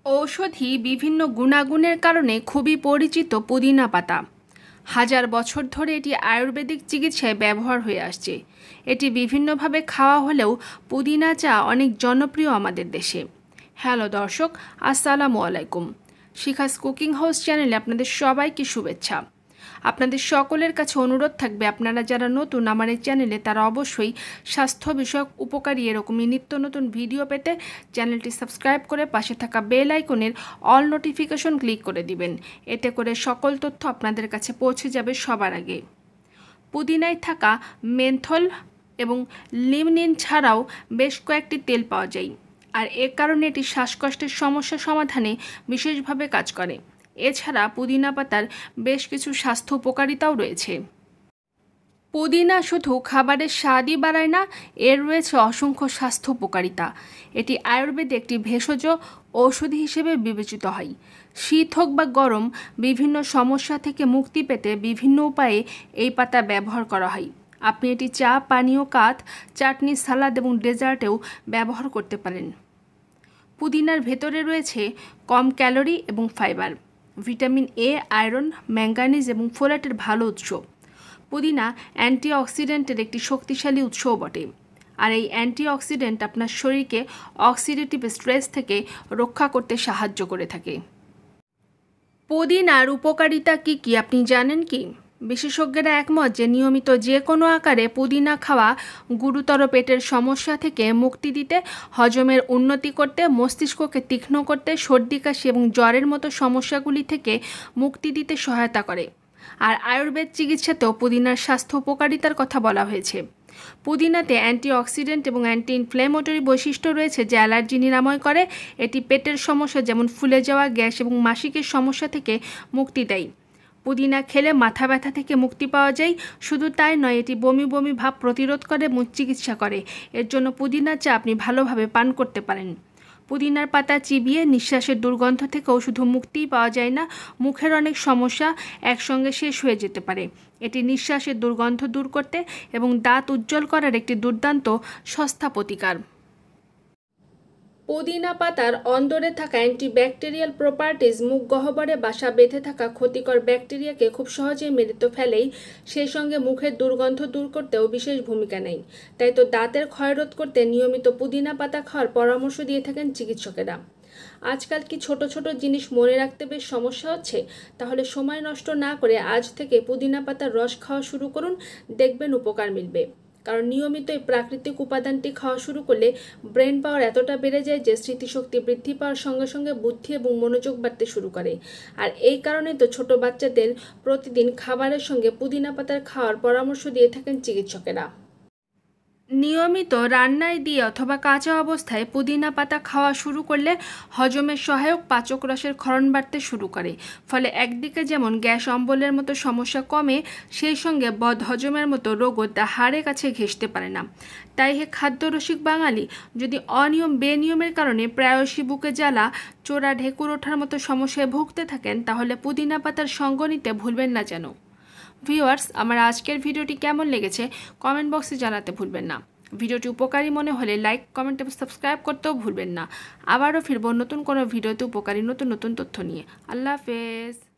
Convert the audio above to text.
ঔষধি বিভিন্ন গুণাগুণের কারণে খুবই পরিচিত পুদিনা পাতা। হাজার বছর ধরে এটি আয়ুর্বেদিক চিকিৎসায় ব্যবহার হয়ে আসছে। এটি বিভিন্নভাবে খাওয়া হলেও পুদিনা চা অনেক জনপ্রিয় আমাদের দেশে। হ্যালো দর্শক, আসসালামু আলাইকুম। শিখাস কুকিং হাউস চ্যানেলে আপনাদের সবাইকে শুভেচ্ছা। আপনাদের সকলের কাছে অনুরোধ থাকবে, আপনারা যারা নতুন আমার এই চ্যানেলে তারা অবশ্যই স্বাস্থ্য বিষয়ক উপকারী এরকমই নিত্য নতুন ভিডিও পেতে চ্যানেলটি সাবস্ক্রাইব করে পাশে থাকা বেল আইকনের অল নোটিফিকেশন ক্লিক করে দিবেন। এতে করে সকল তথ্য আপনাদের কাছে পৌঁছে যাবে সবার আগে। পুদিনায় থাকা মেন্থল এবং লিমনিন ছাড়াও বেশ কয়েকটি তেল পাওয়া যায়, আর এ কারণে এটি শ্বাসকষ্টের সমস্যা সমাধানে বিশেষভাবে কাজ করে। এছাড়া পুদিনা পাতার বেশ কিছু স্বাস্থ্য উপকারিতাও রয়েছে। পুদিনা শুধু খাবারের স্বাদই বাড়ায় না, এর রয়েছে অসংখ্য স্বাস্থ্য উপকারিতা। এটি আয়ুর্বেদে একটি ভেষজ ঔষধি হিসেবে বিবেচিত হয়। শীত হোক বা গরম, বিভিন্ন সমস্যা থেকে মুক্তি পেতে বিভিন্ন উপায়ে এই পাতা ব্যবহার করা হয়। আপনি এটি চা, পানীয়, কাত, চাটনি, সালাদ এবং ডেজার্টেও ব্যবহার করতে পারেন। পুদিনার ভেতরে রয়েছে কম ক্যালোরি এবং fibre, vitamin A, iron, manganese এবং ফোলেটের ভালো উৎস। পুদিনা অ্যান্টিঅক্সিডেন্টের একটি শক্তিশালী উৎসও বটে, আর এই অ্যান্টিঅক্সিডেন্ট আপনার শরীরকে অক্সিডেটিভ স্ট্রেস থেকে রক্ষা করতে সাহায্য করে থাকে। পুদিনার উপকারিতা কী কী আপনি জানেন কি? বিশেষজ্ঞরা একমত যে নিয়মিত যে কোনো আকারে পুদিনা খাওয়া গুরুতর পেটের সমস্যা থেকে মুক্তি দিতে, হজমের উন্নতি করতে, মস্তিষ্ককে তীক্ষ্ণ করতে, সর্দি কাশি এবং জ্বরের মতো সমস্যাগুলি থেকে মুক্তি দিতে সহায়তা করে। আর আয়ুর্বেদ চিকিৎসাতেও পুদিনার স্বাস্থ্য উপকারিতার কথা বলা হয়েছে। পুদিনাতে অ্যান্টিঅক্সিডেন্ট এবং অ্যান্টি ইনফ্ল্যামেটরি বৈশিষ্ট্য রয়েছে, যা অ্যালার্জি নিরাময় করে। এটি পেটের সমস্যা যেমন ফুলে যাওয়া, গ্যাস এবং মাসিকের সমস্যা থেকে মুক্তি দেয়। পুদিনা খেলে মাথা ব্যথা থেকে মুক্তি পাওয়া যায়। শুধু তাই নয়, এটি বমি বমি ভাব প্রতিরোধ করে এবং চিকিৎসা করে। এর জন্য পুদিনা চা আপনি ভালোভাবে পান করতে পারেন। পুদিনার পাতা চিবিয়ে নিঃশ্বাসের দুর্গন্ধ থেকেও শুধু মুক্তিই পাওয়া যায় না, মুখের অনেক সমস্যা একসঙ্গে শেষ হয়ে যেতে পারে। এটি নিঃশ্বাসের দুর্গন্ধ দূর করতে এবং দাঁত উজ্জ্বল করার একটি দুর্দান্ত সস্তা প্রতিকার। পুদিনা পাতার অন্দরে থাকা অ্যান্টিব্যাকটেরিয়াল প্রপার্টিজ মুখ গহ্বরে বাসা বেঁধে থাকা ক্ষতিকর ব্যাকটেরিয়াকে খুব সহজেই মেরে তো ফেলেই, সেই সঙ্গে মুখের দুর্গন্ধ দূর করতেও বিশেষ ভূমিকা নেয়। তাই তো দাঁতের ক্ষয়রোধ করতে নিয়মিত পুদিনা পাতা খাওয়ার পরামর্শ দিয়ে থাকেন চিকিৎসকেরা। আজকাল কি ছোট ছোট জিনিস মনে রাখতে বেশ সমস্যা হচ্ছে? তাহলে সময় নষ্ট না করে আজ থেকে পুদিনা পাতার রস খাওয়া শুরু করুন, দেখবেন উপকার মিলবে। কারণ নিয়মিত এই প্রাকৃতিক উপাদানটি খাওয়া শুরু করলে ব্রেন পাওয়ার এতটা বেড়ে যায় যে স্মৃতিশক্তি বৃদ্ধি পাওয়ার সঙ্গে সঙ্গে বুদ্ধি এবং মনোযোগ বাড়তে শুরু করে। আর এই কারণে তো ছোট বাচ্চাদের প্রতিদিন খাবারের সঙ্গে পুদিনা পাতার খাওয়ার পরামর্শ দিয়ে থাকেন চিকিৎসকেরা। নিয়মিত রান্নায় দিয়ে অথবা কাঁচা অবস্থায় পুদিনা পাতা খাওয়া শুরু করলে হজমের সহায়ক পাচক রসের ক্ষরণ বাড়তে শুরু করে। ফলে একদিকে যেমন গ্যাস অম্বলের মতো সমস্যা কমে, সেই সঙ্গে বদহজমের মতো রোগও তা হাড়ের কাছে ঘেঁষতে পারে না। তাই হে খাদ্যরসিক বাঙালি, যদি বেনিয়মের কারণে প্রায়শই বুকে জ্বালা, চোরা ঢেকুর ওঠার মতো সমস্যায় ভুগতে থাকেন, তাহলে পুদিনা পাতার সঙ্গ নিতে ভুলবেন না যেন। ভিউয়ার্স, আমার আজকের ভিডিওটি কেমন লেগেছে কমেন্ট বক্সে জানাতে ভুলবেন না। ভিডিওটি উপকারী মনে হলে লাইক, কমেন্ট এবং সাবস্ক্রাইব করতেও ভুলবেন না। আবারও ফিরব নতুন কোনো ভিডিওতে উপকারী নতুন নতুন তথ্য নিয়ে। আল্লাহ হাফেজ।